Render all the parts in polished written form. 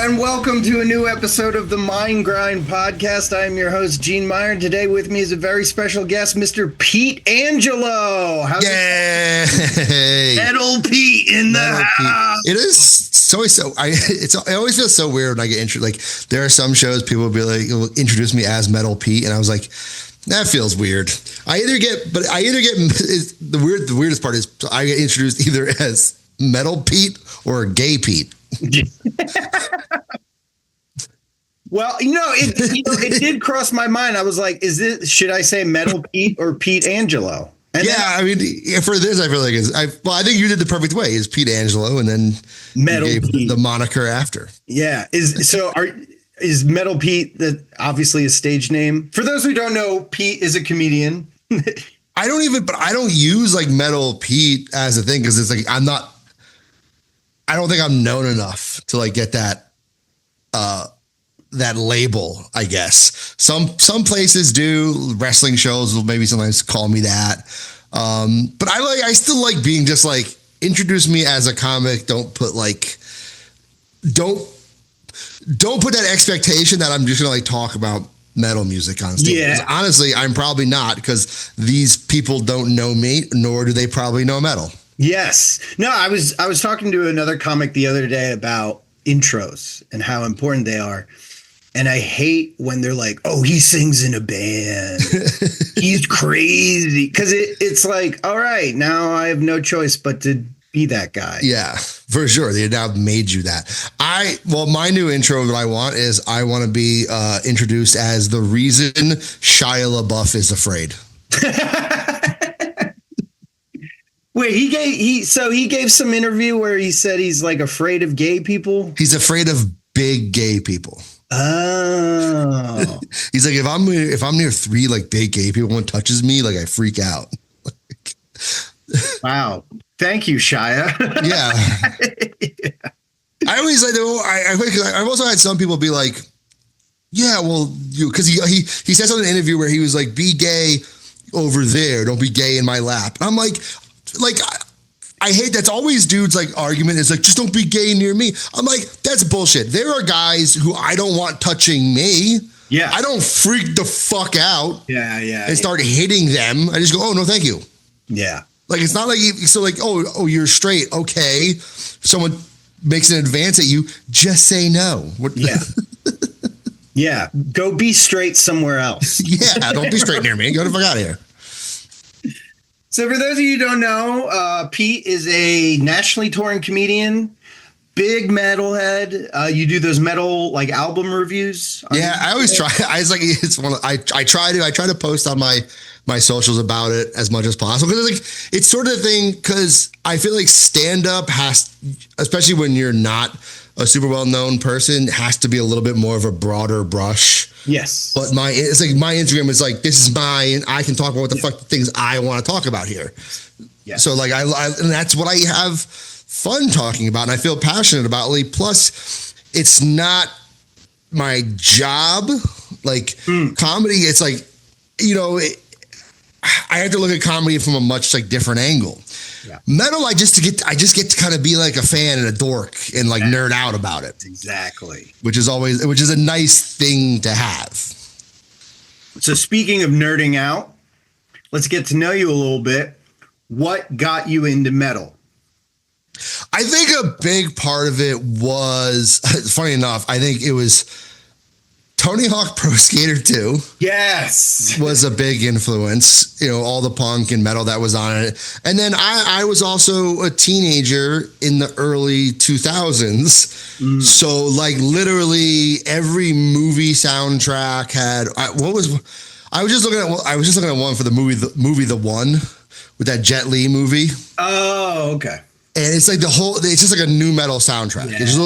and welcome to a new episode of the Mind Grind podcast. I am your host, Gene Meyer, and today with me is a very special guest, Mr. Pete Angelo. Yay! Metal Pete in the house. It is I always feel so weird when I get introduced. Like, there are some shows people will be like, will introduce me as Metal Pete, and I was like, that feels weird. The weirdest part is I get introduced either as Metal Pete or Gay Pete. Well, it did cross my mind. I was like, should I say Metal Pete or Pete Angelo? And for this, I feel like I think you did the perfect way. Is Pete Angelo, and then Metal Pete, the moniker after. Yeah. Is Metal Pete obviously a stage name? For those who don't know, Pete is a comedian. I don't use like Metal Pete as a thing because it's like I don't think I'm known enough to like get that label, I guess. Some places do. Wrestling shows will maybe sometimes call me that. But I still like being just like, introduce me as a comic. Don't put that expectation that I'm just gonna like talk about metal music on stage. Yeah. Honestly, I'm probably not, because these people don't know me, nor do they probably know metal. Yes. No, I was talking to another comic the other day about intros and how important they are. And I hate when they're like, oh, he sings in a band. He's crazy. Because it's like, all right, now I have no choice but to be that guy. Yeah, for sure. They now made you that. My new intro that I want to be introduced as the reason Shia LaBeouf is afraid. Wait, he gave some interview where he said he's like afraid of gay people. He's afraid of big gay people. Oh, he's like, if I'm near three like big gay people, one touches me, like I freak out. Wow, thank you, Shia. Yeah. I always like. I've also had some people be like, yeah, well, because he says on an interview where he was like, be gay over there, don't be gay in my lap. I'm like. I hate that's always dudes like argument is like, just don't be gay near me. I'm like, that's bullshit. There are guys who I don't want touching me. Yeah. I don't freak the fuck out. Yeah. And start hitting them. I just go, oh no, thank you. Yeah. Like, it's not like oh, you're straight. Okay. Someone makes an advance at you, just say no. Yeah. Yeah. Go be straight somewhere else. Yeah. Don't be straight near me. Go the fuck out of here. So for those of you who don't know, Pete is a nationally touring comedian, big metalhead. You do those metal like album reviews. Yeah, I always try. I try to post on my socials about it as much as possible, because it's sort of the thing, because I feel like stand up has, especially when you're not a super well known person, has to be a little bit more of a broader brush. Yes. But my Instagram is like, this is mine. I can talk about what the fuck the things I want to talk about here. Yeah. So like and that's what I have fun talking about, and I feel passionate about. Like, plus, it's not my job. Like comedy, it's like, I have to look at comedy from a much like different angle. Yeah. Metal, I just get to kind of be like a fan and a dork and like nerd out about it. Exactly. Which is a nice thing to have. So speaking of nerding out, let's get to know you a little bit. What got you into metal? I think a big part of it was, funny enough, I think it was Tony Hawk Pro Skater 2. Yes. Was a big influence, all the punk and metal that was on it. And then I was also a teenager in the early 2000s. So like literally every movie soundtrack had, I was just looking at one for the movie The One, with that Jet Li movie. Oh, okay. And it's like it's just like a new metal soundtrack. Yeah. It just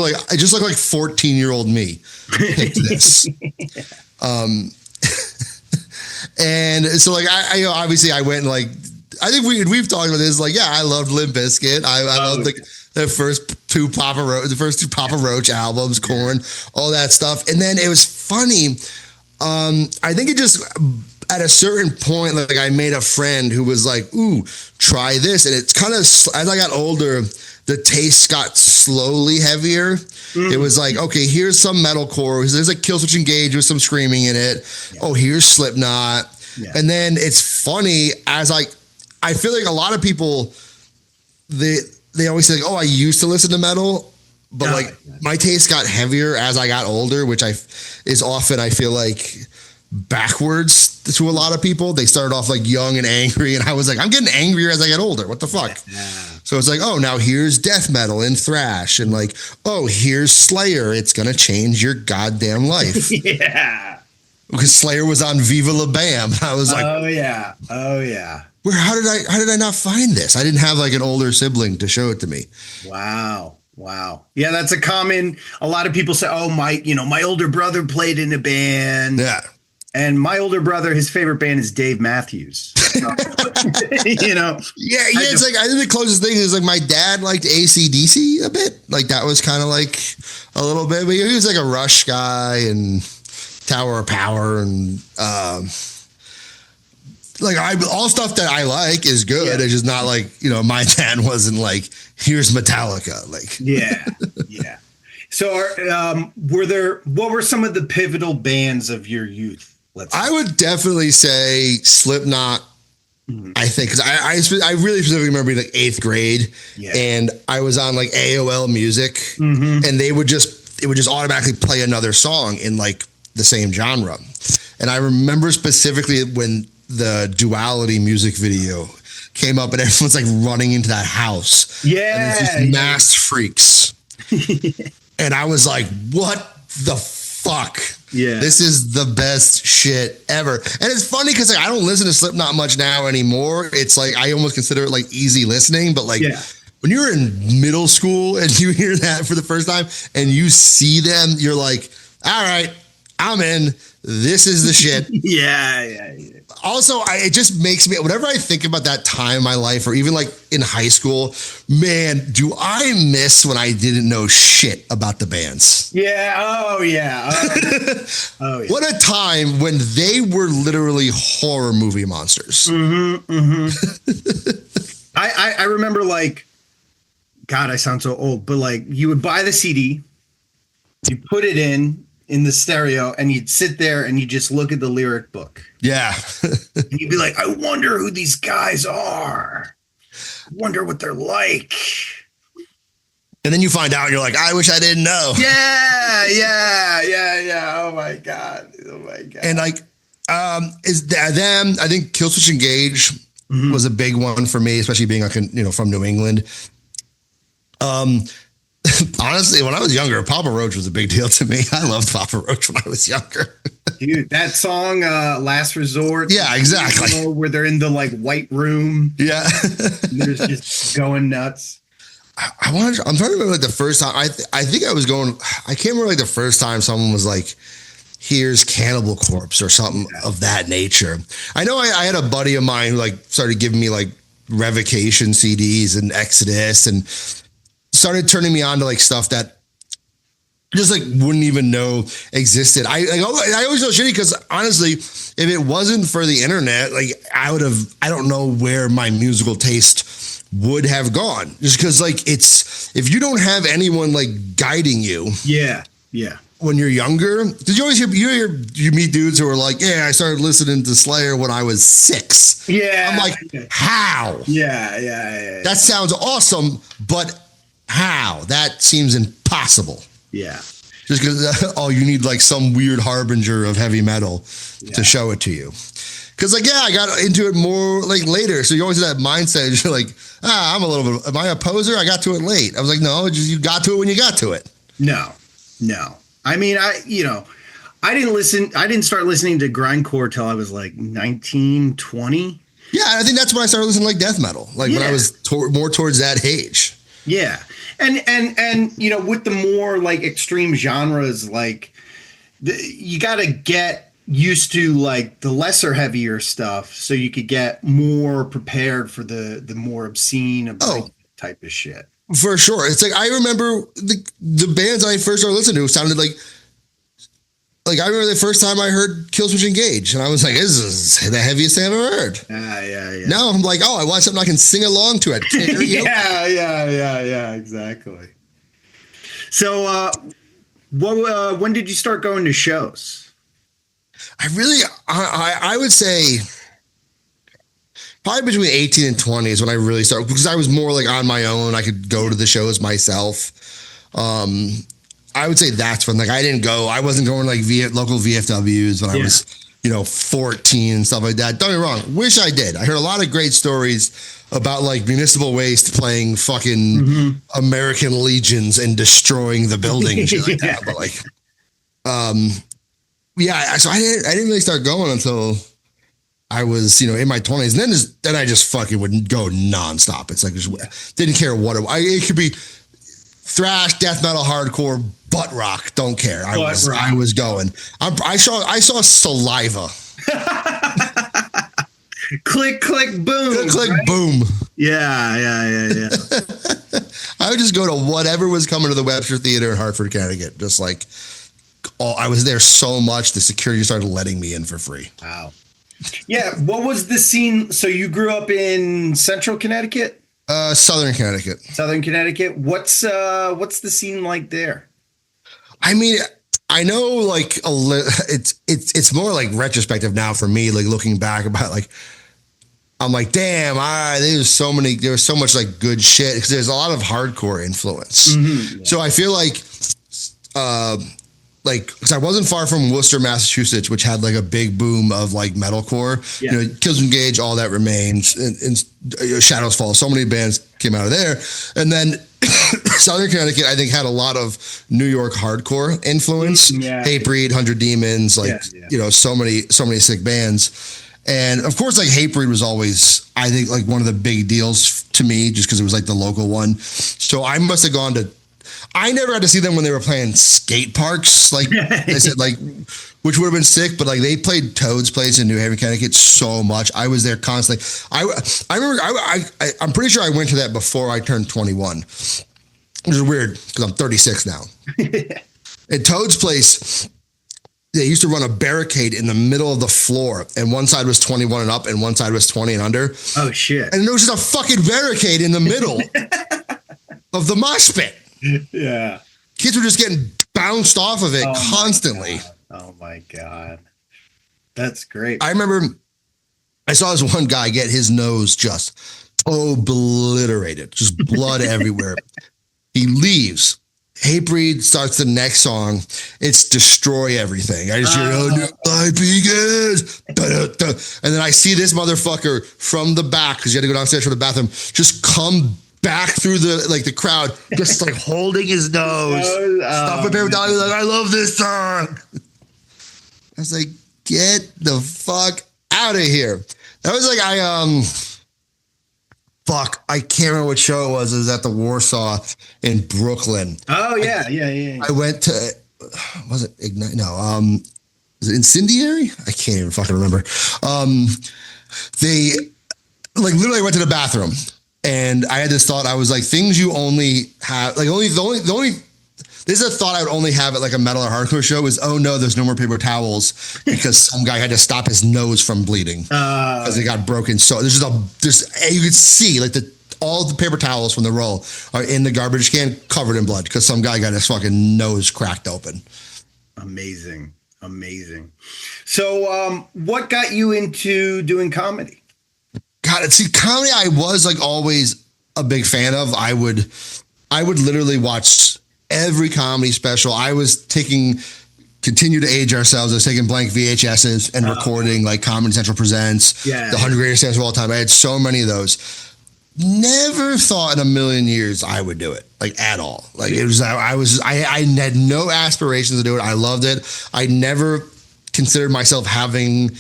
looked like 14-year-old me picked this. And so like, I obviously I went and like, I think we've talked about this. Like, yeah, I loved Limp Bizkit. I loved the first two Papa Roach albums, Korn, all that stuff. And then it was funny. I think it just, at a certain point, like I made a friend who was like, ooh, try this. And it's kind of, as I got older, the taste got slowly heavier. It was like, okay, here's some metalcore. There's like Killswitch Engage with some screaming in it. Yeah. Oh, here's Slipknot. Yeah. And then it's funny as I feel like a lot of people, they always say, like, oh, I used to listen to metal, but my taste got heavier as I got older, which is often, I feel like, backwards to a lot of people. They started off like young and angry, and I was like, I'm getting angrier as I get older. What the fuck? Yeah. So it's like, oh, now here's death metal and thrash, and like, oh, here's Slayer. It's gonna change your goddamn life. Yeah. Because Slayer was on Viva La Bam. I was like, oh yeah. How did I not find this? I didn't have like an older sibling to show it to me. Wow. Yeah, that's a lot of people say, oh, my older brother played in a band. Yeah. And my older brother, his favorite band is Dave Matthews. Yeah. It's like, I think the closest thing is like my dad liked AC/DC a bit. Like that was kind of like a little bit, but he was like a Rush guy and Tower of Power and all stuff that I like is good. Yeah. It's just not like, my dad wasn't like, here's Metallica. Like, yeah. So what were some of the pivotal bands of your youth? I would definitely say Slipknot. Mm-hmm. I think because I really specifically remember being like 8th grade, and I was on like AOL Music, and it would just automatically play another song in like the same genre, and I remember specifically when the Duality music video came up and everyone's like running into that house, and there's these masked freaks, and I was like, what the fuck? Yeah, this is the best shit ever. And it's funny because like, I don't listen to Slipknot much now anymore. It's like I almost consider it like easy listening, but like when you're in middle school and you hear that for the first time and you see them, you're like, all right, I'm in. This is the shit. Yeah. Also, it just makes me, whenever I think about that time in my life, or even like in high school, man, do I miss when I didn't know shit about the bands. Yeah. Oh, yeah. Oh, yeah. What a time when they were literally horror movie monsters. I remember like, God, I sound so old, but like you would buy the CD, you put it in the stereo, and you'd sit there and you just look at the lyric book. Yeah. And you'd be like, I wonder who these guys are. I wonder what they're like. And then you find out and you're like, I wish I didn't know. Yeah. Oh my God. And like, is them, I think Killswitch Engage was a big one for me, especially being from New England. Honestly, when I was younger, Papa Roach was a big deal to me. I loved Papa Roach when I was younger. Dude, that song, Last Resort. Yeah, exactly. Where they're in the like white room. Yeah. They're just going nuts. I'm trying to remember like the first time. I think I can't remember like the first time someone was like, here's Cannibal Corpse or something of that nature. I know I had a buddy of mine who like started giving me like Revocation CDs and Exodus and started turning me on to like stuff that just like wouldn't even know existed. I always feel shitty because honestly, if it wasn't for the internet, like I don't know where my musical taste would have gone, just because like if you don't have anyone like guiding you. Yeah. When you're younger, did you always you meet dudes who are like, yeah, I started listening to Slayer when I was 6. Yeah. I'm like, how? Yeah. That sounds awesome, but how? That seems impossible. Yeah. Just because you need like some weird harbinger of heavy metal to show it to you. Because like, I got into it more like later. So you always have that mindset. You're like, I'm a little bit, am I a poser? I got to it late. I was like, no, you got to it when you got to it. No. I mean, I didn't start listening to grindcore till I was like 19, 20. Yeah. I think that's when I started listening to like death metal. Like when I was more towards that age. Yeah. And with the more like extreme genres, like you got to get used to like the lesser heavier stuff so you could get more prepared for the more obscene type of shit. For sure. It's like I remember the bands I first started listening to sounded like like I remember the first time I heard Killswitch Engage, and I was like, "This is the heaviest thing I've ever heard." Yeah. Now I'm like, "Oh, I want something I can sing along to at karaoke." Yeah, exactly. So, when did you start going to shows? I would say probably between 18 and 20 is when I really started, because I was more like on my own. I could go to the shows myself. I would say that's when, like, I wasn't going like local VFWs when I was, 14 and stuff like that. Don't get me wrong. Wish I did. I heard a lot of great stories about like Municipal Waste playing fucking American Legions and destroying the building and shit like that. But like, so I didn't really start going until I was, in my 20s, and then I just fucking would go nonstop. It's like, just didn't care what it could be. Thrash, death metal, hardcore, butt rock. Don't care. I was going. I saw Saliva. Click, click, boom. Click, click, right? boom. Yeah. I would just go to whatever was coming to the Webster Theater in Hartford, Connecticut. Just like, I was there so much, the security started letting me in for free. Wow. Yeah. What was the scene? So you grew up in Central Connecticut? Southern Connecticut. Southern Connecticut. What's the scene like there? I mean, I know like it's more like retrospective now for me, like looking back about like, I'm like, damn, there was so much like good shit, because there's a lot of hardcore influence. So I feel like, because I wasn't far from Worcester, Massachusetts, which had like a big boom of like metalcore. Kills Engage, all that remains, and Shadows Fall. So many bands came out of there, and then Southern Connecticut, I think, had a lot of New York hardcore influence. Hatebreed, 100 Demons, so many sick bands. And of course, like Hatebreed was always, I think, like one of the big deals to me, just because it was like the local one. So I must have gone to. I never had to see them when they were playing skate parks, like they said, like, which would have been sick. But like they played Toad's Place in New Haven, Connecticut so much. I was there constantly. I remember. I'm pretty sure I went to that before I turned 21, which is weird because I'm 36 now. At Toad's Place, they used to run a barricade in the middle of the floor, and one side was 21 and up, and one side was 20 and under. Oh shit! And there was just a fucking barricade in the middle of the mosh pit. Yeah. Kids were just getting bounced off of it constantly. Oh my God. That's great. I remember I saw this one guy get his nose just obliterated, just blood everywhere. He leaves. Hatebreed starts the next song. It's Destroy Everything. I just hear, life begins. And then I see this motherfucker from the back, because you had to go downstairs for the bathroom, just come back through the crowd, just like holding his nose. Stop paper down. He's like, I love this song. I was like, get the fuck out of here. That was like, I can't remember what show it was. It was at the Warsaw in Brooklyn. Oh yeah. I went to, was it Ignite? No. Was it Incendiary? I can't even fucking remember. They like literally went to the bathroom. And I had this thought. I was like, things you only have, like the only. This is a thought I would only have at like a metal or hardcore show is, oh no, there's no more paper towels because some guy had to stop his nose from bleeding because it got broken. So you could see like all the paper towels from the roll are in the garbage can covered in blood because some guy got his fucking nose cracked open. Amazing. So, what got you into doing comedy? God, see, comedy I was like always a big fan of. I would literally watch every comedy special. I was continue to age ourselves. I was taking blank VHSs and recording like Comedy Central Presents, the 100 Greatest Dance of All Time. I had so many of those. Never thought in a million years I would do it, like at all. Like it was, I had no aspirations to do it. I loved it. I never considered myself having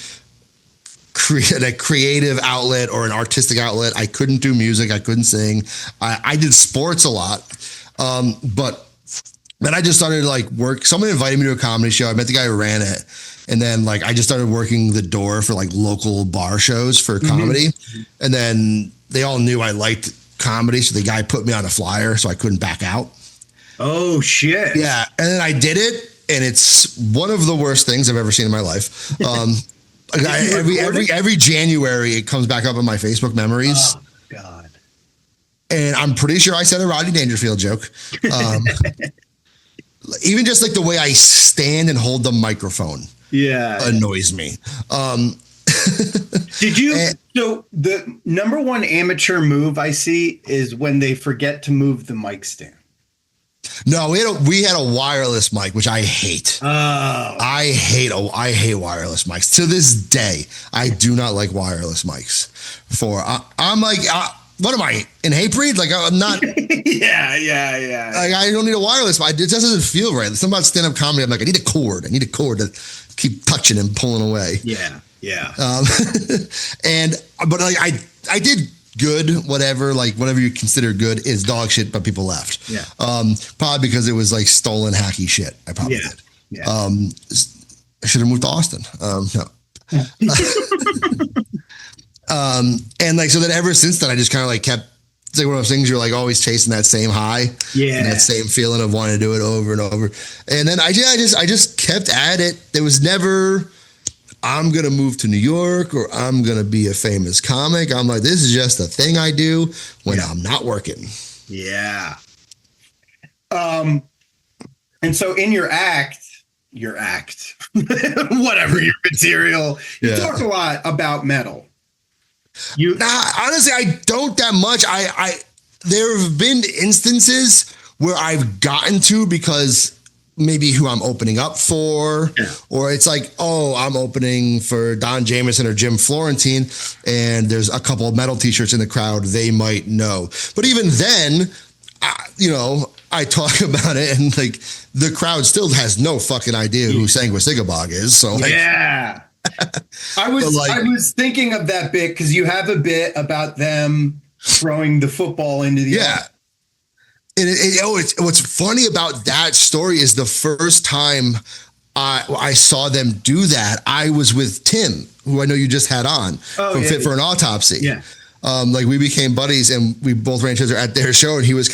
a creative outlet or an artistic outlet. I couldn't do music. I couldn't sing. I did sports a lot. But then I just started like work. Someone invited me to a comedy show. I met the guy who ran it. And then like, I just started working the door for like local bar shows for comedy. And then they all knew I liked comedy. So the guy put me on a flyer so I couldn't back out. Oh shit. Yeah. And then I did it. and it's one of the worst things I've ever seen in my life. Every January, it comes back up in my Facebook memories. Oh, God. And I'm pretty sure I said a Rodney Dangerfield joke. Even just like the way I stand and hold the microphone annoys me. Did you? So the number one amateur move I see is when they forget to move the mic stand. No, we had a wireless mic, which I hate. Oh, I hate wireless mics. To this day, I do not like wireless mics. I'm like, what am I, in Hatebreed? Like, I'm not. yeah. Like, I don't need a wireless mic. It just doesn't feel right. Something about stand-up comedy, I'm like, I need a cord to keep touching and pulling away. Yeah. But like, I did good, whatever you consider good is dog shit, but people left. Yeah. Probably because it was like stolen hacky shit. I probably did. Yeah. I should have moved to Austin. No. And like, so then ever since then, I just kind of like kept, it's like one of those things you're like always chasing that same high. Yeah. And that same feeling of wanting to do it over and over. And then I just kept at it. There was never, I'm going to move to New York or I'm going to be a famous comic. I'm like, this is just a thing I do when I'm not working. Yeah. And so in your act, whatever your material, you talk a lot about metal. Honestly, I don't that much. There have been instances where I've gotten to because maybe who I'm opening up for, or it's like, oh, I'm opening for Don Jamieson or Jim Florentine, and there's a couple of metal t-shirts in the crowd they might know. But even then, I talk about it, and like the crowd still has no fucking idea who Sangwa Sigabog is. So like, I was thinking of that bit because you have a bit about them throwing the football into the audience. And what's funny about that story is the first time I saw them do that, I was with Tim, who I know you just had on from Fit for an Autopsy. Yeah. Like we became buddies and we both ran each other at their show, and he was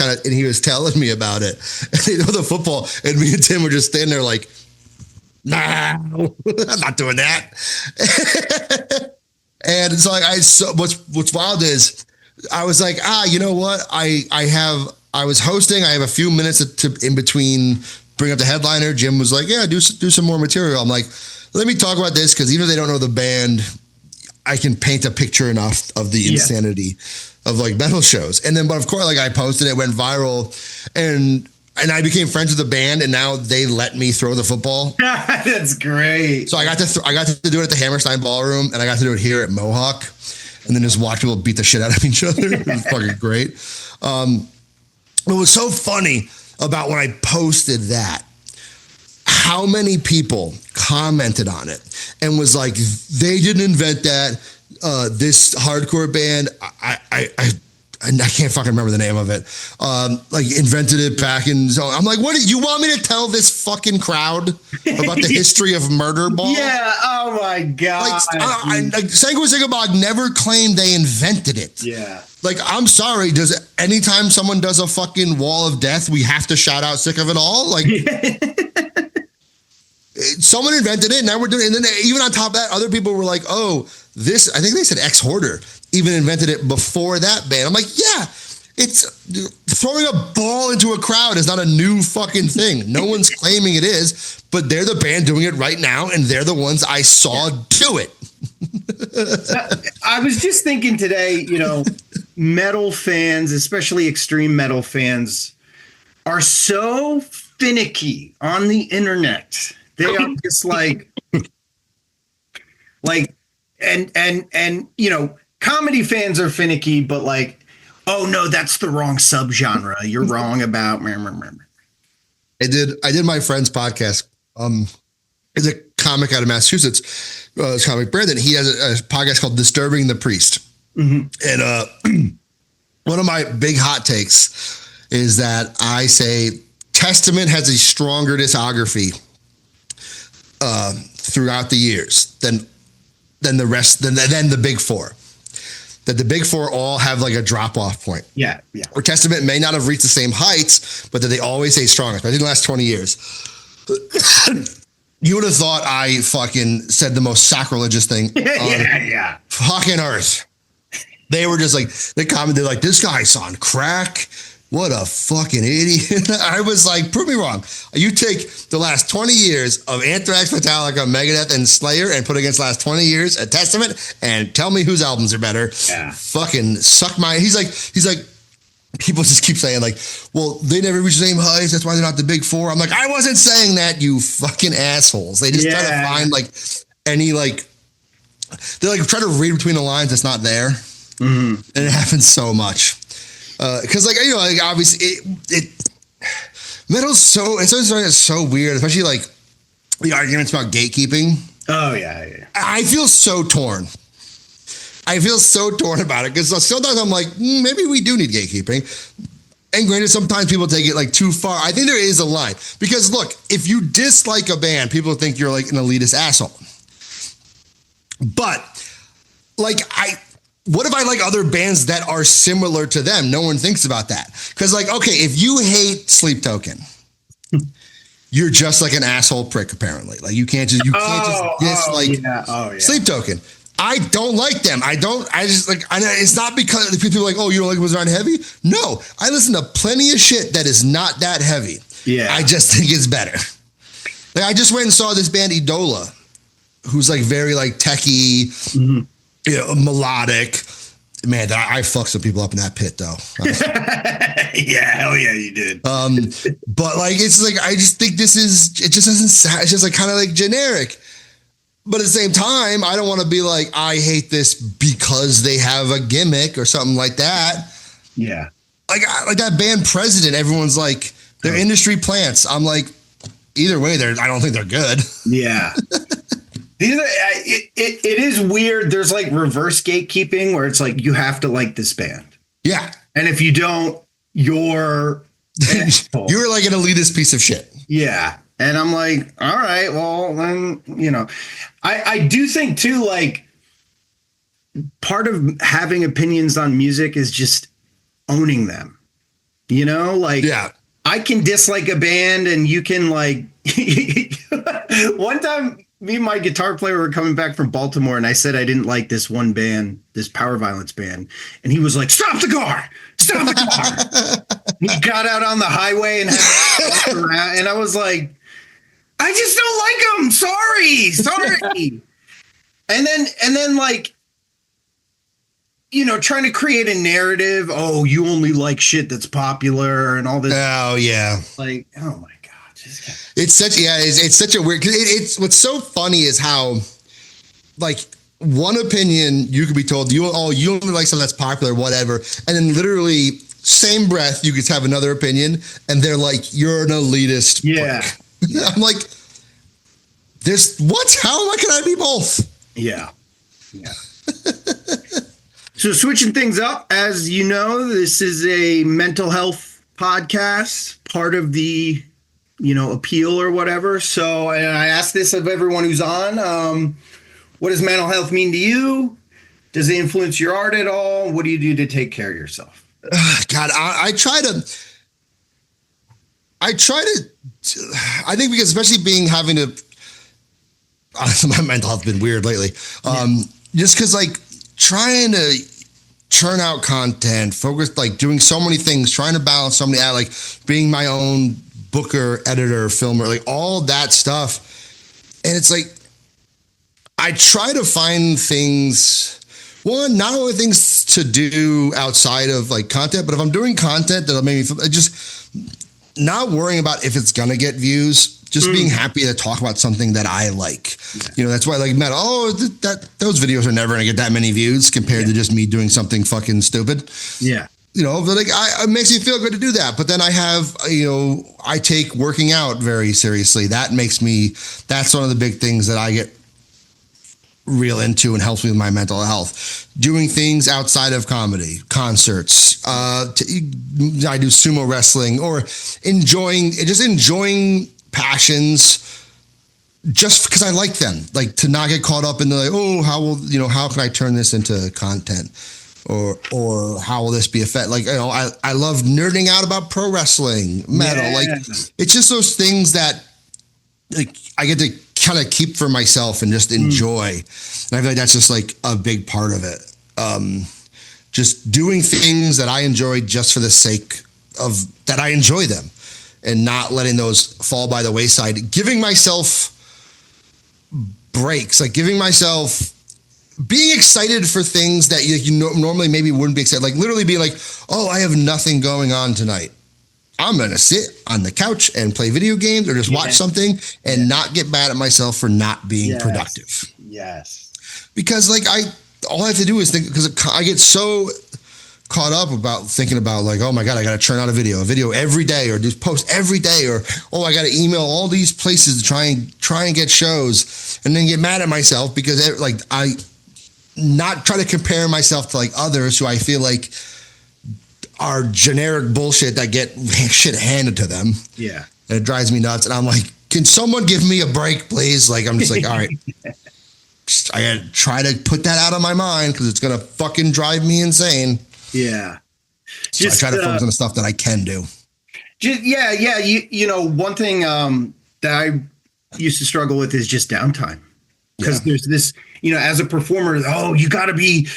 telling me about it. And they know the football, and me and Tim were just standing there like, nah, I'm not doing that. And it's like, what's wild is I was like, you know what? I was hosting. I have a few minutes in between bring up the headliner. Jim was like, yeah, do some more material. I'm like, let me talk about this. Cause even if they don't know the band, I can paint a picture enough of the insanity of like metal shows. And then, but of course, like I posted, it went viral, and I became friends with the band, and now they let me throw the football. That's great. So I got to do it at the Hammerstein Ballroom, and I got to do it here at Mohawk, and then just watch people beat the shit out of each other. It was fucking great. What was so funny about when I posted that, how many people commented on it and was like, they didn't invent that. This hardcore band, I can't fucking remember the name of it. Like invented it back in. So I'm like, what do you want me to tell this fucking crowd about the history of murder ball? Yeah. Oh my God. Like Sangwa Sigabog never claimed they invented it. Yeah. Like, I'm sorry. Anytime someone does a fucking wall of death, we have to shout out sick of it all? Like, someone invented it. Now we're doing it. And then even on top of that, other people were like, oh, this, I think they said Ex Hoarder even invented it before that band. I'm like, yeah, it's throwing a ball into a crowd is not a new fucking thing. No one's claiming it is, but they're the band doing it right now. And they're the ones I saw do it. I was just thinking today, metal fans, especially extreme metal fans, are so finicky on the internet. They are just like, and comedy fans are finicky, but like, oh no, that's the wrong subgenre. You're wrong about. I did my friend's podcast. It's a comic out of Massachusetts, comic Brandon. He has a podcast called Disturbing the Priest. Mm-hmm. And one of my big hot takes is that I say Testament has a stronger discography throughout the years than the rest, than the big four. That the big four all have like a drop off point. Yeah. Or Testament may not have reached the same heights, but that they always stay strongest. I think the last 20 years. You would have thought I fucking said the most sacrilegious thing on fucking earth. They were just like, they commented like, this guy's on crack. What a fucking idiot. I was like, prove me wrong. You take the last 20 years of Anthrax, Metallica, Megadeth, and Slayer and put against the last 20 years of Testament and tell me whose albums are better. Yeah. Fucking suck my, he's like, people just keep saying like, well, they never reach the same heights. That's why they're not the big four. I'm like, I wasn't saying that, you fucking assholes. They just try to find like any like, they like try to read between the lines that's not there. Mm-hmm. And it happens so much. Because like, you know, like obviously metal's it's so weird, especially like the arguments about gatekeeping. Oh yeah. I feel so torn. About it because sometimes I'm like, maybe we do need gatekeeping. And granted, sometimes people take it like too far. I think there is a line because look, if you dislike a band, people think you're like an elitist asshole. But like what if I like other bands that are similar to them? No one thinks about that. Because like, okay, if you hate Sleep Token, you're just like an asshole prick, apparently. Like you can't just dislike Sleep Token. I don't like them. It's not because people are like, oh, you don't like was on heavy? No, I listen to plenty of shit that is not that heavy. Yeah. I just think it's better. Like I just went and saw this band Idola, who's like very like techie, you know, melodic. Man, I fucked some people up in that pit though. Yeah, hell yeah, you did. But like, it's like, I just think it just doesn't, it's just like kind of like generic. But at the same time, I don't want to be like, I hate this because they have a gimmick or something like that. Yeah. Like that band President, everyone's like, they're industry plants. I'm like, either way, I don't think they're good. Yeah. It is weird. There's like reverse gatekeeping where it's like, you have to like this band. Yeah. And if you don't, you're like an elitist piece of shit. Yeah. And I'm like, all right, well, then, you know, I do think too, like part of having opinions on music is just owning them, you know, like, yeah, I can dislike a band and you can like, one time me and my guitar player were coming back from Baltimore and I said, I didn't like this one band, this power violence band. And he was like, stop the car. He got out on the highway and had to walk around. And I was like, I just don't like them. Sorry. And then like, you know, trying to create a narrative. Oh, you only like shit that's popular and all this. Oh yeah. Like, oh my God. It's such a weird, it's what's so funny is how like one opinion you could be told you only like something that's popular, whatever. And then literally same breath, you could have another opinion and they're like, you're an elitist. Yeah. I'm like, how can I be both? Yeah. So switching things up, as you know, this is a mental health podcast, part of the, you know, appeal or whatever. So, and I ask this of everyone who's on, what does mental health mean to you? Does it influence your art at all? What do you do to take care of yourself? God, I try to, I think because especially having to, my mental health has been weird lately. Just because like trying to churn out content, focus, like doing so many things, trying to balance so many, like being my own booker, editor, filmer, like all that stuff. And it's like, I try to find things, not only things to do outside of like content, but if I'm doing content that'll make me feel, just not worrying about if it's going to get views, just being happy to talk about something that I like. You know, that's why I like metal. Oh, those videos are never going to get that many views compared to just me doing something fucking stupid. Yeah. You know, but like it makes me feel good to do that. But then I have, you know, I take working out very seriously. That's one of the big things that I get real into and helps me with my mental health. Doing things outside of comedy, concerts, I do sumo wrestling or enjoying passions just because I like them, like to not get caught up in the like, oh, how can I turn this into content or how will this be effect? Like, you know, I love nerding out about pro wrestling, metal. Like it's just those things that like I get to kind of keep for myself and just enjoy. And I feel like that's just like a big part of it. Just doing things that I enjoy just for the sake of that I enjoy them and not letting those fall by the wayside. Giving myself breaks, like giving myself being excited for things that normally maybe wouldn't be excited. Like literally being like, oh, I have nothing going on tonight. I'm going to sit on the couch and play video games or just watch something and not get mad at myself for not being productive. Yes. Because like all I have to do is think, because I get so caught up about thinking about like, oh my God, I got to churn out a video every day or just post every day, or, oh, I got to email all these places to try and get shows, and then get mad at myself because like I not try to compare myself to like others who I feel like are generic bullshit that get shit handed to them. Yeah. And it drives me nuts. And I'm like, can someone give me a break, please? Like, I'm just like, all right, I gotta try to put that out of my mind because it's going to fucking drive me insane. Yeah. So I try to focus on the stuff that I can do. Yeah. You know, one thing that I used to struggle with is just downtime. Because there's this, you know, as a performer, oh, you got to be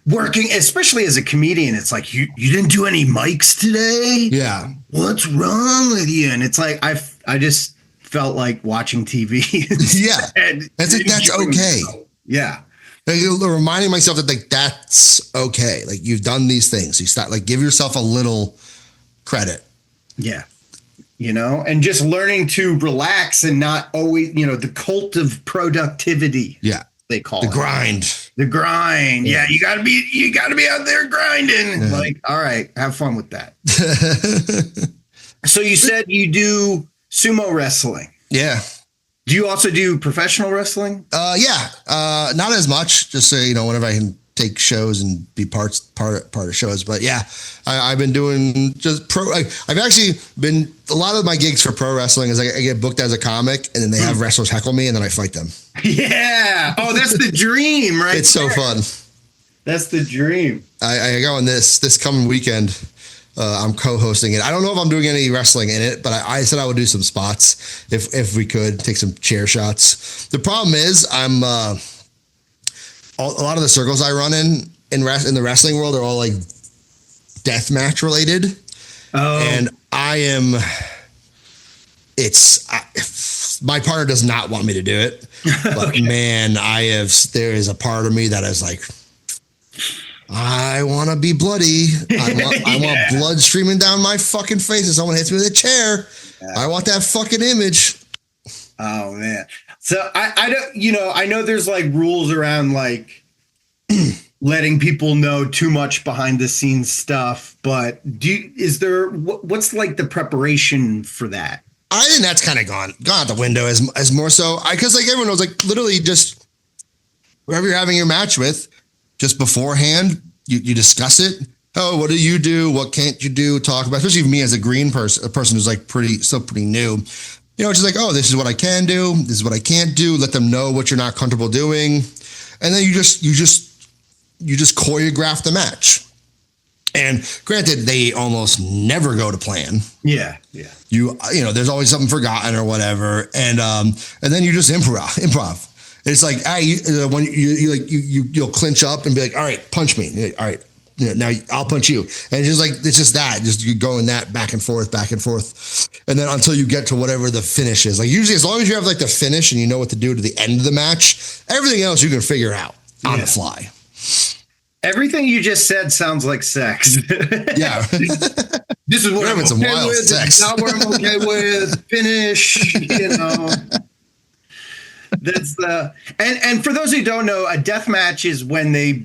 working, especially as a comedian. It's like, you didn't do any mics today? Yeah. What's wrong with you? And it's like, I just felt like watching TV. Yeah. That's okay. Yeah. Like, reminding myself that like, that's okay. Like you've done these things. You start like, give yourself a little credit. Yeah. You know, and just learning to relax and not always, you know, the cult of productivity. Yeah. They call the it. grind. The grind. Yeah. You gotta be out there grinding. Yeah. Like, all right, have fun with that. So you said you do sumo wrestling. Yeah. Do you also do professional wrestling? Yeah. Not as much. Just so, you know, whenever I can take shows and be part of shows. But yeah, I've been doing just I've actually been, a lot of my gigs for pro wrestling is I get booked as a comic and then they have wrestlers heckle me and then I fight them. Yeah. Oh, that's the dream, right? It's so fun. That's the dream. I go on this coming weekend. I'm co-hosting it. I don't know if I'm doing any wrestling in it, but I said I would do some spots if we could take some chair shots. The problem is a lot of the circles I run in the wrestling world are all like death match related. Oh. And my partner does not want me to do it, but okay. Man, there is a part of me that is like, I want to be bloody. I want blood streaming down my fucking face if someone hits me with a chair. Yeah. I want that fucking image. Oh man. So I don't, you know, I know there's like rules around like letting people know too much behind the scenes stuff, but what's like the preparation for that? I think that's kind of gone out the window as more so because like everyone knows, like literally just whoever you're having your match with, just beforehand, you discuss it. Oh, what do you do? What can't you do? Talk about, especially me as a green person, a person who's like pretty new. You know, it's just like, oh, this is what I can do. This is what I can't do. Let them know what you're not comfortable doing. And then you just choreograph the match. And granted, they almost never go to plan. Yeah. Yeah. You know, there's always something forgotten or whatever. And then you just improv. It's like, when you'll clinch up and be like, all right, punch me. Like, all right. Now I'll punch you. And it's just that, you go in that back and forth. And then until you get to whatever the finish is. Like usually as long as you have like the finish and you know what to do to the end of the match, everything else you can figure out on the fly. Everything you just said sounds like sex. Yeah. This is what I'm okay with. Sex. Not what I'm okay with. Finish, you know. That's and for those who don't know, a death match is when they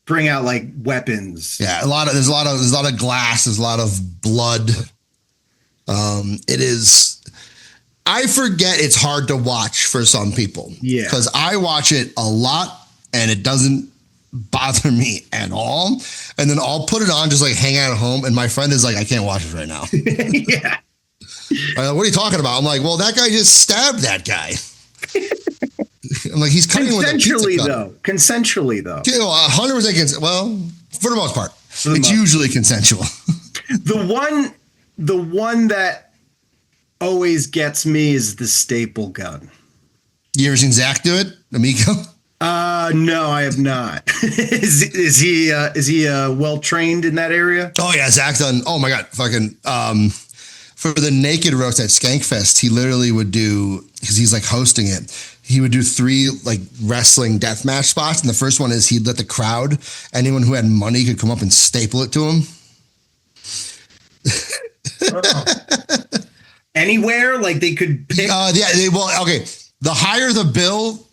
bring out like weapons. Yeah, there's a lot of glass, there's a lot of blood. It is, I forget it's hard to watch for some people. Yeah. Because I watch it a lot and it doesn't bother me at all. And then I'll put it on, just like hang out at home. And my friend is like, I can't watch it right now. Yeah. What are you talking about? I'm like, well, that guy just stabbed that guy. I'm like, he's cutting with a pizza cutter. Consensually though. 100% well, for the most part, it's usually consensual. The one that always gets me is the staple gun. You ever seen Zach do it, Amico? No, I have not. Is he well trained in that area? Oh yeah, Zach's done. Oh my god, fucking for the naked roast at Skankfest, he literally would do, because he's like hosting it. He would do 3 like wrestling deathmatch spots, and the first one is he'd let the crowd, anyone who had money could come up and staple it to him. Oh. Anywhere, like they could pick. Okay. The higher the bill,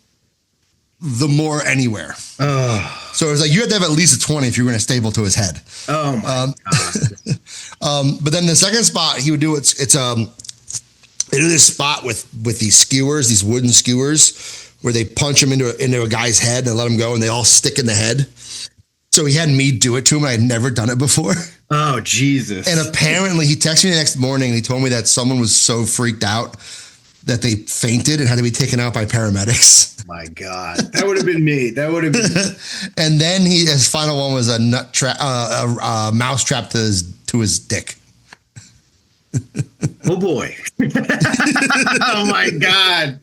the more anywhere. So it was like you had to have at least a 20 if you were going to staple to his head. Oh my God. But then the second spot he would do they do this spot with these skewers, these wooden skewers, where they punch him into a guy's head and let him go, and they all stick in the head. So he had me do it to him. I had never done it before. Oh Jesus! And apparently he texted me the next morning and he told me that someone was so freaked out that they fainted and had to be taken out by paramedics. My God, that would have been me. That would have been. And then his final one was a mouse trap to his dick. Oh boy! Oh my God!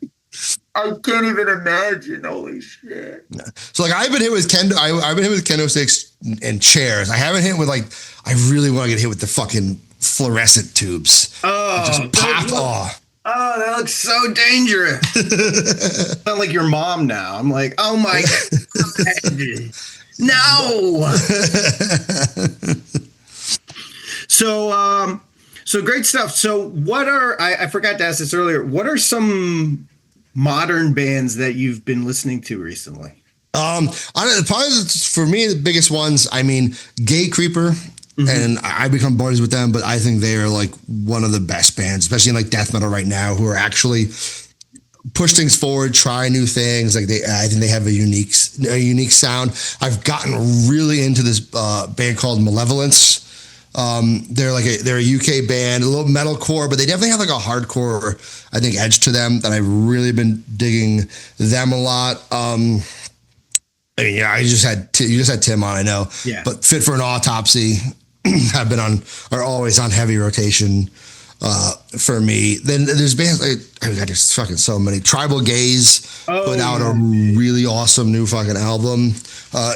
I can't even imagine. Holy shit! So like I've been hit with kendo. I've been hit with kendo sticks and chairs. I haven't hit with like. I really want to get hit with the fucking fluorescent tubes. Oh, just pop off. Oh, that looks so dangerous. Not like your mom now. I'm like, oh my God. No. So great stuff. So what are, I forgot to ask this earlier, what are some modern bands that you've been listening to recently? Probably for me, the biggest ones, I mean, Gay Creeper. Mm-hmm. And I become buddies with them, but I think they are like one of the best bands, especially in like death metal right now, who are actually push things forward, try new things. Like I think they have a unique sound. I've gotten really into this band called Malevolence. They're a UK band, a little metalcore, but they definitely have like a hardcore, I think, edge to them that I've really been digging them a lot. I mean, yeah, you just had Tim on, I know. Yeah. But Fit for an Autopsy are always on heavy rotation for me. Then there's bands there's fucking so many. Tribal Gaze put out a really awesome new fucking album.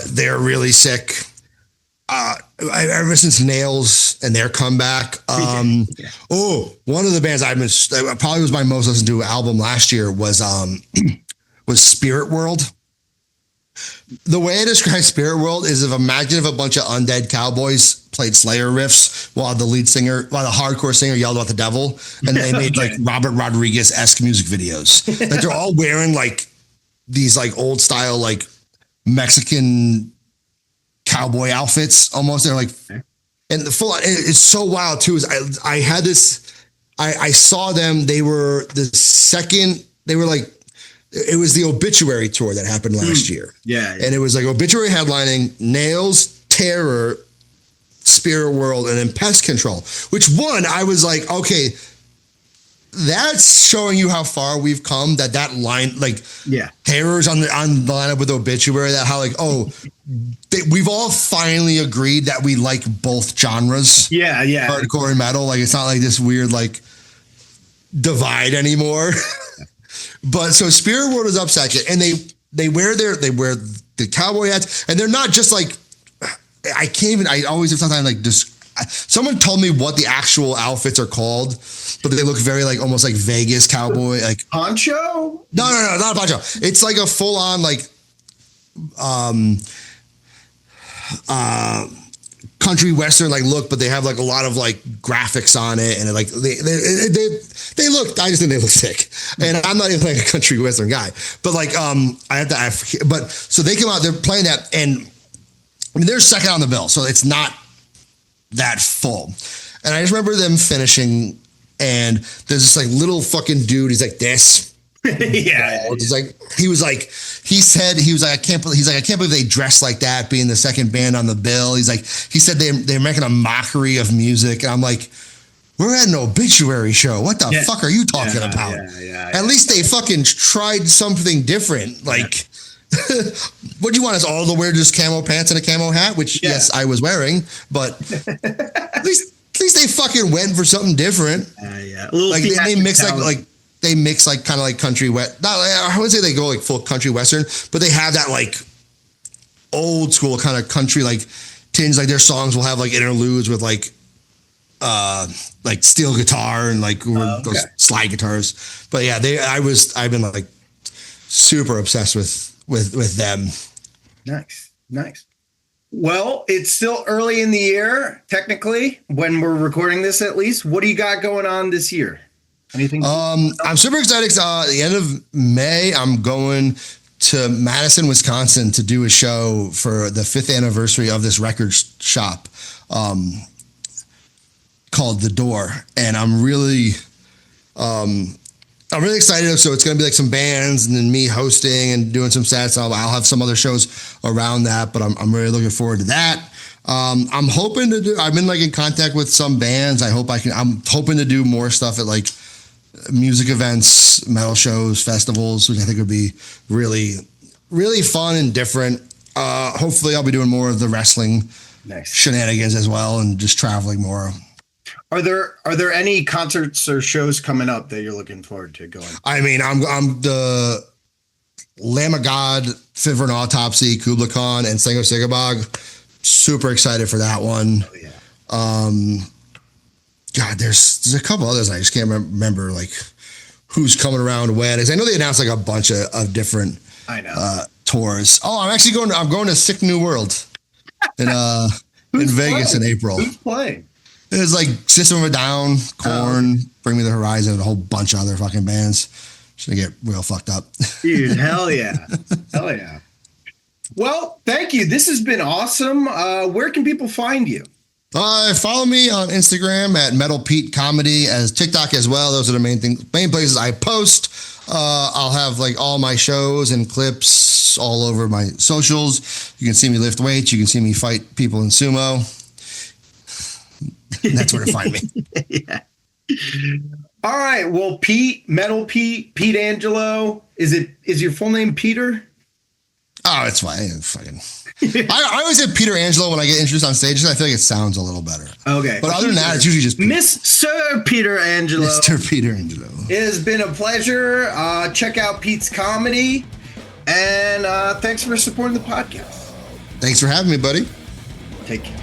They're really sick. Ever since Nails and their comeback. One of the bands probably was my most listened to album last year was Spirit World. The way I describe Spirit World is imagine if a bunch of undead cowboys played Slayer riffs while the hardcore singer yelled about the devil, and they made like Robert Rodriguez-esque music videos. Like they're all wearing like these like old style like Mexican cowboy outfits almost. They're like, and the full, it's so wild too. Is I saw them. They were like. It was the Obituary tour that happened last year. Yeah. And it was like Obituary headlining, Nails, Terror, Spirit World, and then Pest Control. Which one, I was like, okay, that's showing you how far we've come. That line, like, Terror's on the lineup with Obituary. That how like, we've all finally agreed that we like both genres. Yeah. Hardcore and metal. Like, it's not like this weird like divide anymore. But so Spirit World is up second, and they wear the cowboy hats, and they're not just like I always have sometimes like someone told me what the actual outfits are called, but they look very like almost like Vegas cowboy, like poncho. No, not a poncho. It's like a full on like country western like look, but they have like a lot of like graphics on it, and like they look. I just think they look sick, and I'm not even like a country western guy, but like but so they come out, they're playing that, and I mean they're second on the bill, so it's not that full. And I just remember them finishing, and there's this like little fucking dude. He's like this. It's like he said I can't believe they dress like that, being the second band on the bill. He said they're making a mockery of music, and I'm like, we're at an Obituary show. What the fuck are you talking about? At least they fucking tried something different. Like, what do you want us all to wear? Just camo pants and a camo hat? Which yes, I was wearing, but at least least they fucking went for something different. Yeah. Like they mix like kind of like country wet. Not I wouldn't say they go like full country western, but they have that like old school kind of country like tinge. Like their songs will have like interludes with like steel guitar and like those slide guitars. But yeah, I've been like super obsessed with them. Nice. Well, it's still early in the year, technically, when we're recording this at least. What do you got going on this year? Anything? I'm super excited. At the end of May, I'm going to Madison, Wisconsin to do a show for the 5th anniversary of this record shop called The Door. And I'm really excited. So it's going to be like some bands and then me hosting and doing some sets. I'll have some other shows around that, but I'm really looking forward to that. I'm hoping to do, I've been like in contact with some bands. I'm hoping to do more stuff at like music events, metal shows, festivals, which I think would be really, really fun and different. Hopefully I'll be doing more of the wrestling shenanigans as well and just traveling more. Are there any concerts or shows coming up that you're looking forward to going? I mean, I'm the Lamb of God, Fit for an Autopsy, Kubla Khan, and Sengo Sigabog. Super excited for that one. Oh, yeah. God, there's a couple others I just can't remember like who's coming around when. I know they announced like a bunch of different tours. Oh, I'm going to Sick New World in Vegas in April. Who's playing? It's like System of a Down, Korn, Bring Me the Horizon, and a whole bunch of other fucking bands. Just gonna get real fucked up. Dude, hell yeah. Hell yeah. Well, thank you. This has been awesome. Where can people find you? Follow me on Instagram at Metal Pete Comedy, as TikTok as well. Those are the main places I post. I'll have like all my shows and clips all over my socials. You can see me lift weights. You can see me fight people in sumo. That's where to find me. Yeah. All right. Well, Metal Pete Angelo. Is your full name Peter? Oh, it's fine. I always say Peter Angelo when I get introduced on stage. I feel like it sounds a little better. Okay. But other than that, it's usually just Mr. Peter Angelo. Mr. Peter Angelo. It has been a pleasure. Check out Pete's comedy. And thanks for supporting the podcast. Thanks for having me, buddy. Take care.